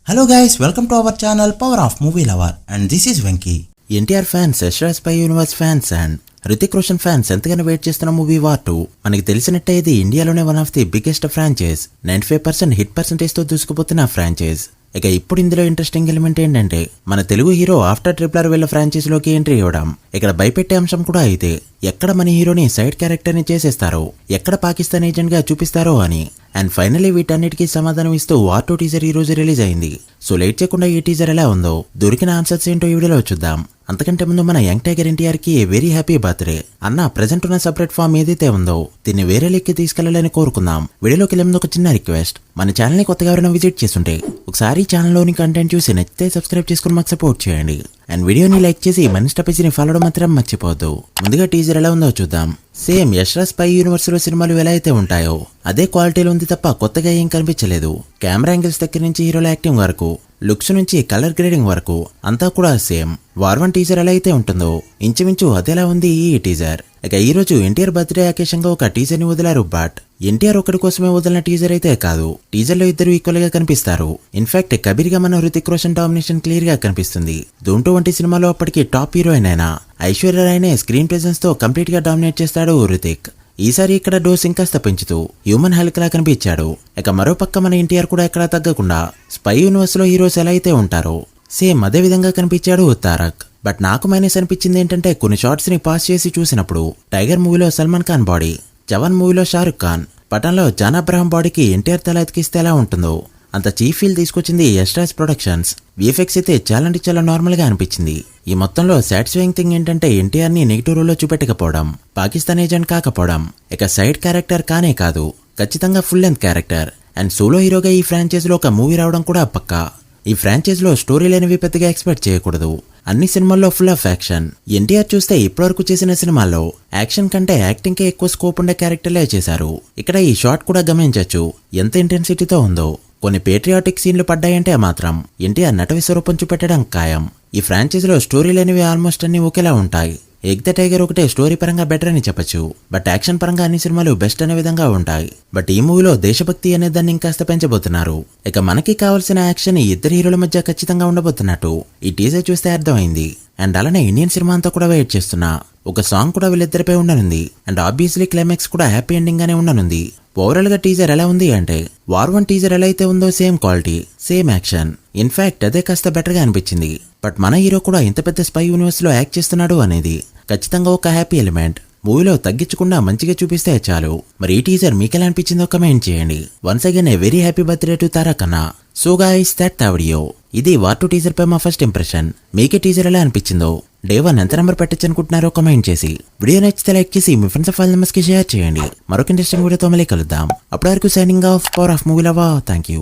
Hello guys, welcome to our channel Power of Movie Lover and this is Venky. NTR fans, Yash Raj spy universe fans and Hrithik Roshan fans ఎంతగానో wait చేస్తున్న movie War 2. మనకి తెలిసినట్టే ఇది ఇండియాలోనే one of the biggest franchise, 95% hit percentage తో దూసుకుపోతున్న franchise. ఇక ఇప్పుడు ఇందులో ఇంట్రెస్టింగ్ ఎలిమెంట్ ఏంటంటే మన తెలుగు హీరో ఆఫ్టర్ ట్రిపుల్ వీళ్ళ ఫ్రాంచైజ్ లోకి ఎంట్రీ ఇవ్వడం. ఇక్కడ భయపెట్టే అంశం కూడా అయితే ఎక్కడ మన హీరోని సైడ్ క్యారెక్టర్ ని చేసేస్తారో, ఎక్కడ పాకిస్తాన్ ఏజెంట్ గా చూపిస్తారో అని. అండ్ ఫైనలీ వీటన్నిటికీ సమాధానం ఇస్తూ వార్ 2 టీజర్ ఈ రోజు రిలీజ్ అయింది. సో లేట్ చేయకుండా ఈ టీజర్ ఎలా ఉందో, దొరికిన ఆన్సర్స్ ఏంటో ఈ వీడియోలో చూద్దాం. అంతకంటే ముందు మన యంగ్ టైగర్ ఎన్టీఆర్ కి వెరీ హ్యాపీ బర్త్డే అన్న. ప్రెజెంట్ ఉన్న సపరేట్ ఫామ్ ఏదైతే ఉందో దీన్ని వేరే లెక్కి తీసుకెళ్లాలని కోరుకుందాం. వీడియోలోకి వెళ్ళే ముందు ఒక చిన్న రిక్వెస్ట్, మన ఛానల్ ని కొత్తగా ఎవరైనా విజిట్ చేస్తుంటే ఒకసారి ఛానల్లోని కంటెంట్ చూసి నచ్చితే సబ్స్క్రైబ్ చేసుకుని మాకు సపోర్ట్ చేయండి. అండ్ వీడియోని లైక్ చేసి మన ఇన్స్టా పేజీని ఫాలో మాత్రం మర్చిపోవద్దు. ముందుగా టీజర్ ఎలా ఉందో చూద్దాం. సేమ్ యశ్రాజ్ పై యూనివర్స్ లో సినిమాలు ఎలా అయితే ఉంటాయో అదే క్వాలిటీలో ఉంది తప్ప కొత్తగా ఏం కనిపించలేదు. కెమెరా యాంగిల్స్ దగ్గర నుంచి హీరోల యాక్టింగ్ వరకు, లుక్స్ నుంచి కలర్ గ్రేడింగ్ వరకు అంతా కూడా సేమ్. వార్ 1 టీజర్ ఎలా అయితే ఉంటుందో ఇంచుమించు అదేలా ఉంది ఈ టీజర్. ఇక ఈ రోజు ఎన్టీఆర్ బర్త్డే అకేషన్ గా ఒక టీజర్ ని వదిలారు. బట్ ఎన్టీఆర్ ఒకటి కోసమే వదిలిన టీజర్ అయితే కాదు, టీజర్ లో ఇద్దరు ఈక్వల్ గా కనిపిస్తారు. ఇన్ఫాక్ట్ కబీర్ గా మన హృతిక్ రోషన్ డామినేషన్ క్లియర్ గా కనిపిస్తుంది. ధూమ్ వంటి సినిమాలో అప్పటికి టాప్ హీరోయిన్ అయినా ఐశ్వర్య రాయ్నే స్క్రీన్ ప్రెజెన్స్ తో కంప్లీట్ గా డామినేట్ చేస్తాడు హృతిక్. ఈసారి ఇక్కడ డోస్ ఇంకాస్త పెంచుతూ హ్యూమన్ హల్క్ లా కనిపించాడు. ఇక మరో పక్క మన ఎన్టీఆర్ కూడా ఎక్కడా తగ్గకుండా స్పై యూనివర్స్ లో హీరోస్ ఎలా అయితే ఉంటారో సేమ్ అదే విధంగా కనిపించాడు తారక్. బట్ నాకు మైనస్ అనిపించింది ఏంటంటే కొన్ని షార్ట్స్ ని పాస్ చేసి చూసినప్పుడు టైగర్ మూవీలో సల్మాన్ ఖాన్ బాడీ, జవాన్ మూవీలో షారుఖ్ ఖాన్, పఠాన్ లో జాన్ అబ్రహం బాడీకి ఎన్టీఆర్ తల ఎతికిస్తే ఎలా ఉంటుందో అంత చీఫ్ ఫీల్ తీసుకొచ్చింది యశ్రాజ్ ప్రొడక్షన్స్. విఎఫ్ఎక్స్ అయితే చాలా నార్మల్ గా అనిపించింది. ఈ మొత్తంలో సాటిస్ఫైయింగ్ థింగ్ ఏంటంటే ఎన్టీఆర్ ని నెగిటివ్ రోల్ లో చూపెట్టకపోవడం, పాకిస్తాన్ ఏజెంట్ కాకపోవడం, ఇక సైడ్ క్యారెక్టర్ కానే కాదు ఖచ్చితంగా full length character. And solo హీరోగా ఈ ఫ్రాంచైజ్ లో ఒక మూవీ రావడం కూడా పక్కా. ఈ ఫ్రాంచైజ్ లో స్టోరీ లేనివి పెద్దగా ఎక్స్పెక్ట్ చేయకూడదు. అన్ని సినిమాల్లో ఫుల్ ఆఫ్ యాక్షన్. ఎన్టీఆర్ చూస్తే ఇప్పటివరకు చేసిన సినిమాల్లో యాక్షన్ కంటే యాక్టింగ్ కే ఎక్కువ స్కోప్ ఉండే క్యారెక్టర్లే చేశారు. ఇక్కడ ఈ షాట్ కూడా గమనించొచ్చు ఎంత ఇంటెన్సిటీతో ఉందో. కొన్ని పేట్రియాటిక్ సీన్లు పడ్డాయంటే మాత్రం ఎన్టీఆర్ నట విశ్వరూపం చూపెట్టడం ఖాయం. ఈ ఫ్రాంచైజ్ లో స్టోరీ లేనివి ఆల్మోస్ట్ అన్ని ఒకేలా ఉంటాయి. ఎగ్ ద టైగర్ ఒకటే స్టోరీ పరంగా బెటర్ అని చెప్పొచ్చు. బట్ యాక్షన్ పరంగా అన్ని సినిమాలు బెస్ట్ అనే విధంగా ఉంటాయి. బట్ ఈ మూవీలో దేశభక్తి అనే దాన్ని ఇంకాస్త పెంచబోతున్నారు. ఇక మనకి కావాల్సిన యాక్షన్ ఈ ఇద్దరు హీరోల మధ్య ఖచ్చితంగా ఉండబోతున్నట్టు ఈ టీజర్ చూస్తే అర్థమైంది. అండ్ అలానే ఇండియన్ సినిమా అంతా కూడా వెయిట్ చేస్తున్నా. ఒక సాంగ్ కూడా వీళ్ళిద్దరిపై ఉండనుంది. అండ్ ఆబ్వియస్లీ క్లైమాక్స్ కూడా హ్యాపీ ఎండింగ్ గానే ఉండనుంది. ఓవరాల్ గా టీజర్ ఎలా ఉంది అంటే వార్ 1 టీజర్ ఎలా అయితే ఉందో same quality, same action. In fact అదే కాస్త బెటర్ గా అనిపించింది. బట్ మన హీరో కూడా ఇంత పెద్ద స్పై యూనివర్స్ లో యాక్ట్ చేస్తున్నాడు అనేది ఖచ్చితంగా ఒక హ్యాపీ ఎలిమెంట్. మూవీలో తగ్గించకుండా మంచిగా చూపిస్తే చాలు. మరి ఈ టీజర్ మీకెలా అనిపించిందో కమెంట్ చేయండి. Once again a very happy birthday to Tarak అన్న. So guys that the video. ఇది వార్ 2 టీజర్ పై మా ఫస్ట్ ఇంప్రెషన్. మీకే టీజర్ ఎలా అనిపించిందో, డే 1 ఎంత నెంబర్ పెట్టచ్చు అనుకుంటున్నారో కమెంట్ చేసి, వీడియో నచ్చితే లైక్ చేసి మీ ఫ్రెండ్స్ ఫైల్ నెంబర్స్ కి షేర్ చేయండి. మరొక ఇంట్రెస్టింగ్ వీడియోతో మళ్ళీ కలుద్దాం. అప్పటి వరకు signing off, power of movie lover. Thank you.